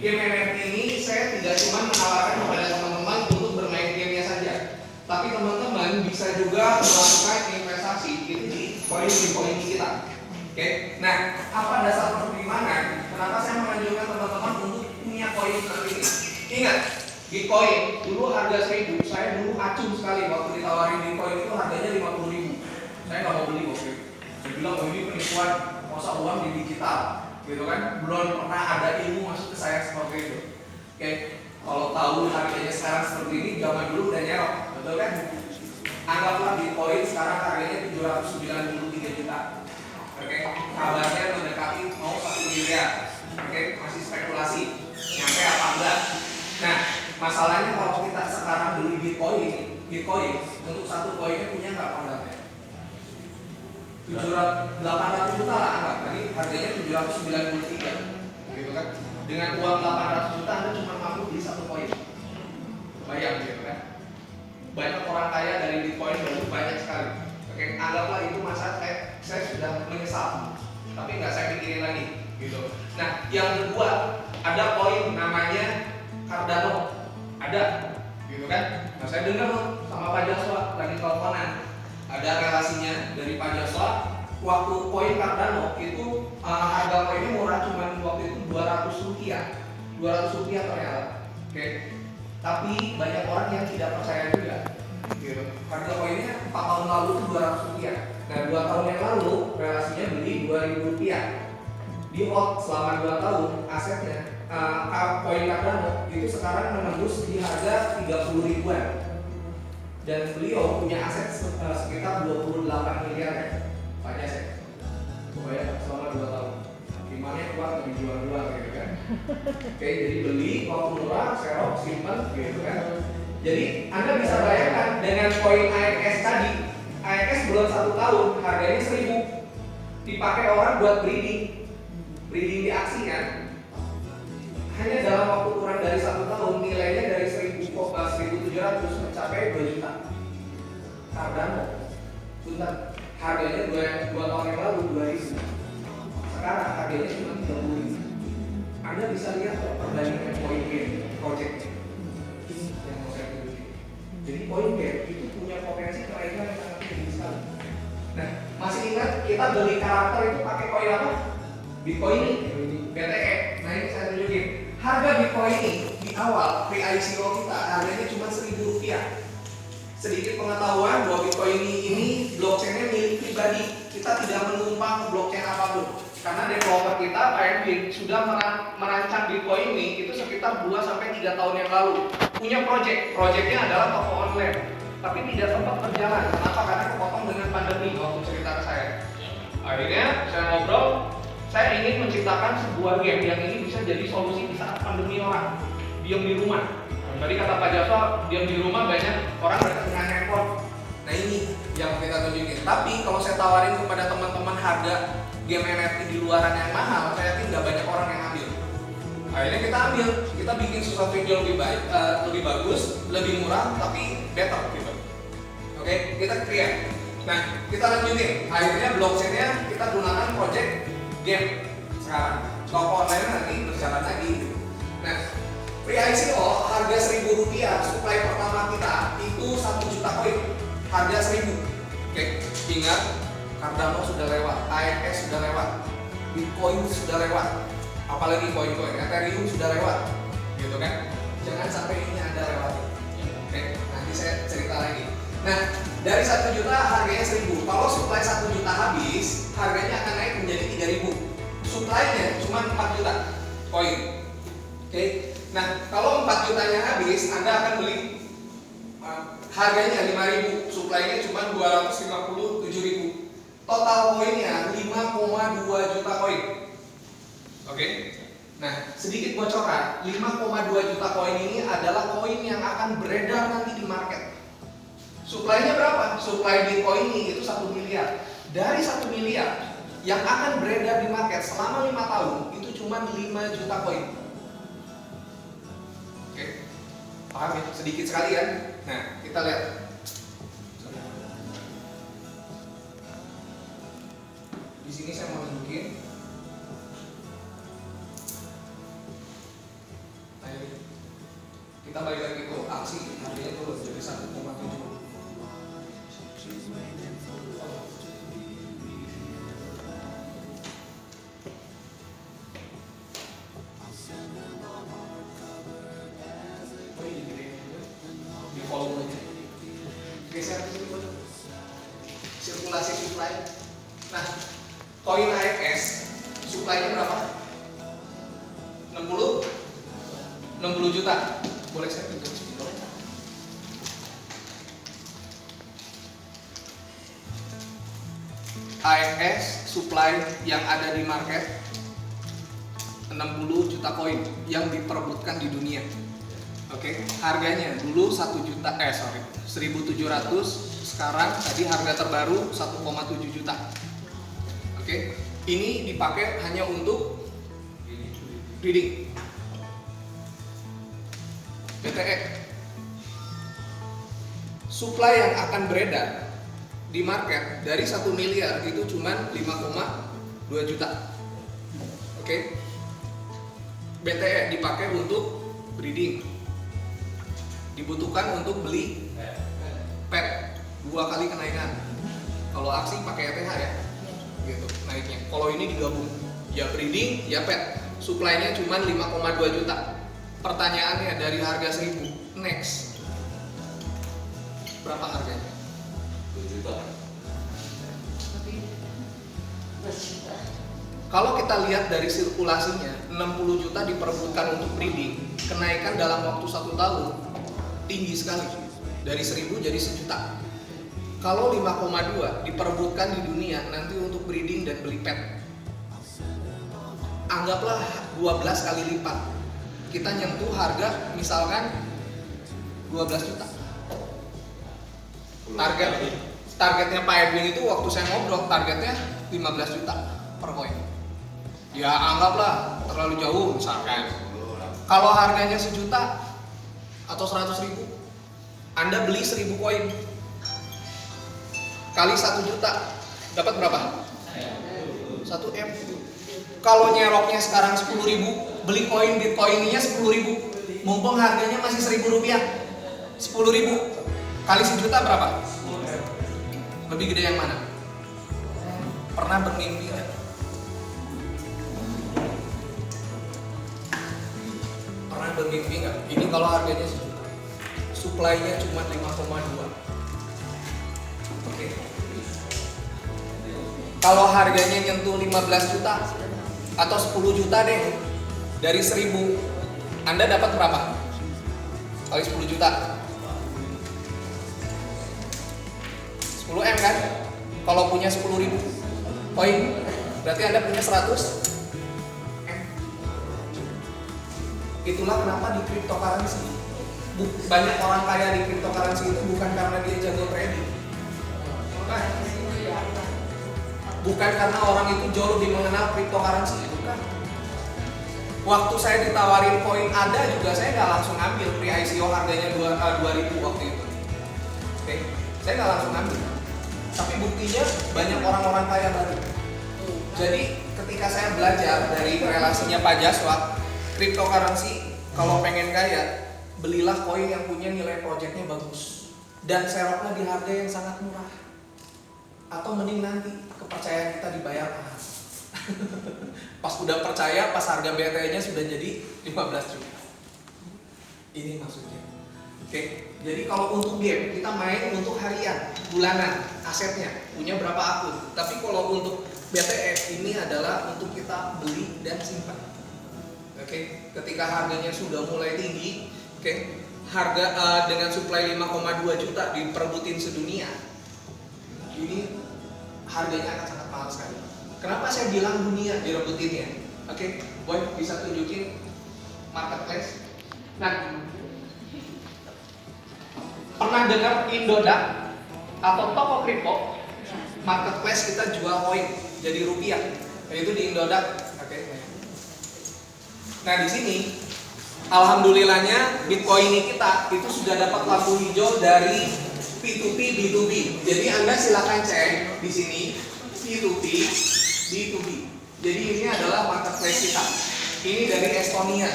game NFT ini saya tidak cuma menawarkan kepada teman-teman untuk bermain gamenya saja, tapi teman-teman bisa juga melakukan investasi itu di koin kita. Oke, nah apa dasar pertimbangan kenapa saya menganjurkan teman-teman untuk punya koin seperti ini? Ingat, Bitcoin dulu harga 1000, saya dulu acung sekali waktu ditawarin Bitcoin itu harganya 50.000. Saya nggak mau beli waktu itu. Saya bilang, oh ini penipuan, masa uang di digital, gitu kan? Belum pernah ada ilmu masuk ke saya seperti itu. Oke, kalau tahu harganya sekarang seperti ini, zaman dulu udah nyerok, betul kan? Anggaplah Bitcoin sekarang harganya 793 juta. Oke, kabarnya mendekati mau 1 miliar. Oke, masih spekulasi, nyampe apa enggak? Nah, masalahnya kalau kita sekarang beli Bitcoin untuk satu koinnya punya nggak modalnya? 800 juta lah anggap, tadi harganya 793, gitu kan? Dengan uang 800 juta Anda cuma mampu beli satu koin. Bayang gitu kan? Banyak orang kaya dari Bitcoin baru banyak sekali. Oke, anggaplah itu masa saya sudah menyesal, tapi nggak saya pikirin lagi, gitu. Nah, yang kedua ada koin namanya Cardano, ada, gitu kan? Nah, saya dengar sama Pak Jaswa lagi teleponan, ada relasinya dari Pak Jaswa. Waktu koin Cardano itu harga koinnya murah, cuman waktu itu 200 rupiah, 200 rupiah ternyata. Oke, tapi banyak orang yang tidak percaya juga. Gitu. Harga koinnya 4 tahun lalu itu 200 rupiah. Nah, 2 tahun yang lalu relasinya beli 2.000 rupiah. Di hold selama 2 tahun asetnya koin Cardano itu sekarang menembus di harga 30 ribuan. Dan beliau punya aset sekitar 28 miliar ya. Pak Jas. Pokoknya selama 2 tahun. Gimana kuat lebih jual-jual gitu kan. Oke, jadi beli waktu murah, serok, simpan gitu kan. Jadi Anda bisa bayangkan dengan koin AXS tadi, AXS belum 1 tahun, harganya 1.000, dipakai orang buat breeding di aksi kan. Hanya dalam waktu kurang dari 1 tahun, nilainya dari 1.700 mencapai 2 juta. Cardano, Sultan, harganya 2 tahun yang lalu 2.000. Sekarang harganya cuma 30.000. Anda bisa lihat perbandingan koin game project. Jadi CoinGate itu punya potensi kenaikan yang sangat tinggi sekali. Nah, masih ingat kita beli karakter itu pakai koin apa? Bitcoin ini, BTC. Nah, ini saya tunjukin. Harga Bitcoin ini di awal pre-ICO kita harganya cuma 1.000 rupiah. Sedikit pengetahuan bahwa Bitcoin ini blockchain-nya milik pribadi. Kita tidak menumpang ke blockchain apapun. Karena developer kita, Pak Edwin, sudah merancang Bitcoin ini itu sekitar 2-3 tahun yang lalu. Punya projectnya adalah toko online, tapi tidak sempat berjalan. Kenapa? Karena kepotong dengan pandemi waktu cerita ke saya. Akhirnya saya ngobrol, saya ingin menciptakan sebuah game yang ini bisa jadi solusi di saat pandemi orang diam di rumah. Tadi kata Pak Jaswa, diam di rumah banyak orang dekat dengan handphone. Nah, ini yang kita tunjukin. Tapi kalau saya tawarin kepada teman-teman harga game NFT di luaran yang mahal, saya yakin nggak banyak orang yang ambil. Akhirnya kita ambil, kita bikin sesuatu yang lebih baik, lebih bagus, lebih murah, tapi better gitu. Oke, kita create. Nah, kita lanjutin. Akhirnya blockchain-nya kita gunakan project game sekarang. Toko online nanti berjalan lagi. Nah, pre-ICO harga 1.000 rupiah, supply pertama kita itu 1 juta koin, harga 1.000. Oke, ingat. Cardano sudah lewat, AXS sudah lewat, Bitcoin sudah lewat, apalagi koin-koin Ethereum sudah lewat, gitu kan? Jangan sampai ini Anda lewat. Oke, nanti saya cerita lagi. Nah, dari 1 juta harganya 1.000. Kalau supply 1 juta habis, harganya akan naik menjadi 3.000. Supply-nya cuma 4 juta koin. Oke. Nah, kalau 4 jutanya habis, Anda akan beli harganya 5.000, supply-nya cuma 257.000. Total koinnya 5,2 juta koin. Oke. Nah, sedikit bocoran, 5,2 juta koin ini adalah koin yang akan beredar nanti di market. Supply-nya berapa? Supply Bitcoin ini itu 1 miliar. Dari 1 miliar yang akan beredar di market selama 5 tahun itu cuma 5 juta koin. Oke. Paham ya? Sedikit sekali kan? Nah, kita lihat. Di sini saya mau tunjukin Kita balik lagi ke aksi, harganya turun jadi 1,7. Di volume aja. Geser ke sini, sirkulasi supply. Nah, koin AFS supply-nya berapa? 60 juta. Boleh saya tunjuk sedikit? AFS supply yang ada di market 60 juta koin yang diperebutkan di dunia. Oke, harganya dulu 1.700, sekarang tadi harga terbaru 1,7 juta. Oke, ini dipakai hanya untuk breeding. BTE supply yang akan beredar di market dari 1 miliar itu cuma 5,2 juta. Oke. BTE dipakai untuk breeding. Dibutuhkan untuk beli pet 2 kali kenaikan. Kalau aksi pakai ETH ya. Gitu, naiknya. Kalau ini digabung, ya breeding, ya pet. Supply-nya cuma 5,2 juta. Pertanyaannya dari harga 1.000 next berapa harganya? 2 juta. Kalau kita lihat dari sirkulasinya, 60 juta diperebutkan untuk breeding, kenaikan dalam waktu 1 tahun tinggi sekali, dari 1.000 jadi 1 juta. Kalau 5,2 diperebutkan di dunia nanti untuk breeding dan beli pet, anggaplah 12 kali lipat. Kita nyentuh harga misalkan 12 juta. Targetnya Pak Edwin itu waktu saya ngobrol targetnya 15 juta per koin. Ya anggaplah terlalu jauh misalkan. Kalau harganya 1 juta atau 100.000, Anda beli 1.000 koin kali 1 juta dapat berapa? 1 M. Kalau nyeroknya sekarang 10.000, beli koin Bitcoin-nya 10.000, mumpung harganya masih 1.000 rupiah. 10.000 kali 1 juta berapa? Lebih gede yang mana? Pernah bermimpi nggak? Pernah bermimpi nggak? Ini kalau harganya 1 juta, supply-nya cuma 5,2. Oke. Kalau harganya nyentuh 15 juta atau 10 juta deh, dari 1.000 Anda dapat berapa? Kali 10 juta 10 M kan? Kalau punya 10.000 koin, berarti Anda punya 100 M. Itulah kenapa di cryptocurrency banyak orang kaya di cryptocurrency itu bukan karena dia jago trading, bukan karena orang itu jauh lebih mengenal cryptocurrency, bukan. Waktu saya ditawarin koin ada juga saya nggak langsung ambil, pre-ICO harganya 2.000 waktu itu. Oke, saya nggak langsung ambil. Tapi buktinya banyak orang-orang kaya baru. Jadi ketika saya belajar dari relasinya Pak Jaswa, cryptocurrency kalau pengen kaya, belilah koin yang punya nilai projectnya bagus dan seroknya di harga yang sangat murah. Atau mending nanti kepercayaan kita dibayar mahal. Pas udah percaya, pas harga BTE-nya sudah jadi 15 juta. Ini maksudnya. Oke, jadi kalau untuk game kita main untuk harian, bulanan, asetnya punya berapa akun. Tapi kalau untuk BTE ini adalah untuk kita beli dan simpan. Oke, ketika harganya sudah mulai tinggi, oke, harga dengan supply 5,2 juta diperebutin sedunia, ini harganya akan sangat mahal sekali. Kenapa saya bilang dunia direbutinnya? Oke, Boy bisa tunjukin marketplace. Nah, pernah dengar Indodax atau toko kripto marketplace kita jual koin jadi rupiah, yaitu di Indodax. Oke. Nah di sini, alhamdulillahnya Bitcoin kita itu sudah dapat lampu hijau dari P2P B2B. Jadi Anda silakan cek di sini P2P B2B. Jadi ini adalah marketplace kita. Ini dari Estonia.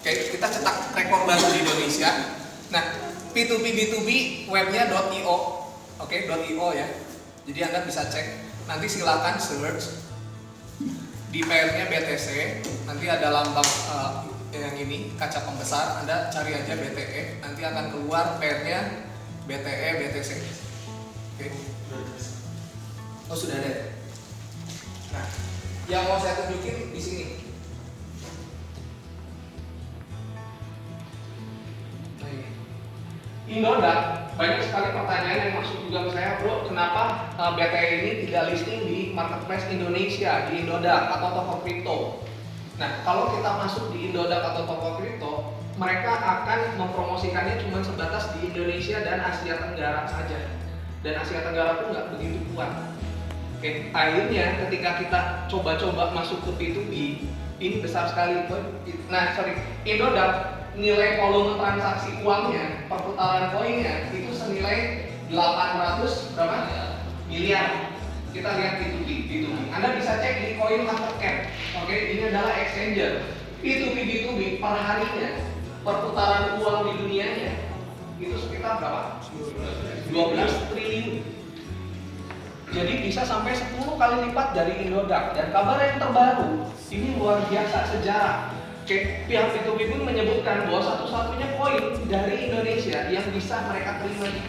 Oke, kita cetak rekor baru di Indonesia. Nah, P2P B2B webnya .io, oke, .io ya. Jadi Anda bisa cek. Nanti silakan search di pairnya BTC. Nanti ada lambang yang ini kaca pembesar. Anda cari aja BTE. Nanti akan keluar pairnya BTE BTC. Oke. Oh sudah ada. Nah, yang mau saya tunjukin di sini. Indodax, banyak sekali pertanyaan yang masuk juga ke saya, bro, kenapa BTE ini tidak listing di marketplace Indonesia, di Indodax atau toko kripto. Nah, kalau kita masuk di Indodax atau toko kripto, mereka akan mempromosikannya cuma sebatas di Indonesia dan Asia Tenggara saja. Dan Asia Tenggara pun nggak begitu kuat. Oke, akhirnya ketika kita coba-coba masuk ke P2B, ini besar sekali. Nah, Indodax, nilai volume transaksi uangnya, perputaran koinnya itu senilai 800 berapa? Miliar. Kita lihat P2B. Anda bisa cek di Coin Market Cap. Oke, ini adalah exchanger. B2B per harinya perputaran uang di dunianya itu sekitar berapa? 12 triliun. Jadi bisa sampai 10 kali lipat dari Indodax. Dan kabar yang terbaru, ini luar biasa sejarah. Oke, pihak B2B pun menyebutkan bahwa satu-satunya koin dari Indonesia yang bisa mereka terima di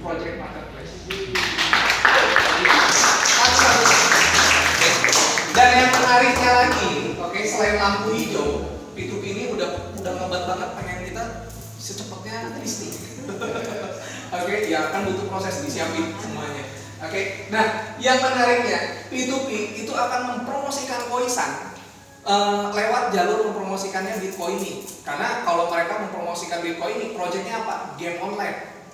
Project Marketplace. Dan yang menariknya lagi, oke, selain lampu hijau, P2P ini udah ngebat banget pengen kita secepatnya listing. Oke, ya kan butuh proses disiapin semuanya. Oke, nah yang menariknya P2P itu akan mempromosikan Koisan lewat jalur mempromosikannya Bitcoin ini. Karena kalau mereka mempromosikan Bitcoin ini, proyeknya apa? Game online.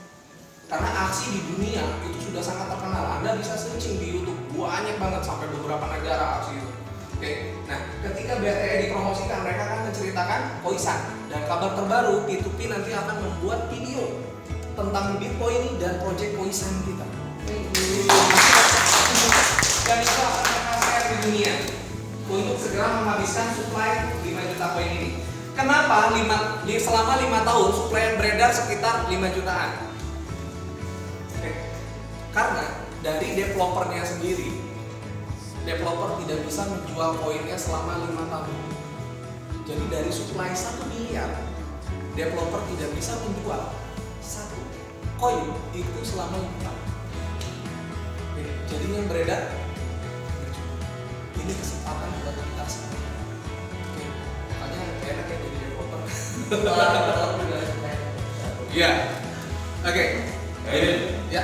Karena aksi di dunia itu sudah sangat terkenal. Anda bisa searching di YouTube, banyak banget sampai beberapa negara aksi itu. Oke, nah ketika BTE dipromosikan, mereka akan menceritakan Koisan. Dan kabar terbaru, P2P nanti akan membuat video tentang Bitcoin dan proyek Koisan kita. Dan itu akan berhasil di dunia untuk segera menghabiskan supply 5 juta koin ini. Kenapa selama 5 tahun supply yang beredar sekitar 5 jutaan? Karena dari developernya sendiri, developer tidak bisa menjual koinnya selama 5 tahun. Jadi dari supply 1 miliar, developer tidak bisa menjual 1 koin itu selama 5 tahun. Jadi yang beredar, ini kesempatan buat kita semua. Makanya enak ya jadi developer. Iya. Oke. Ya.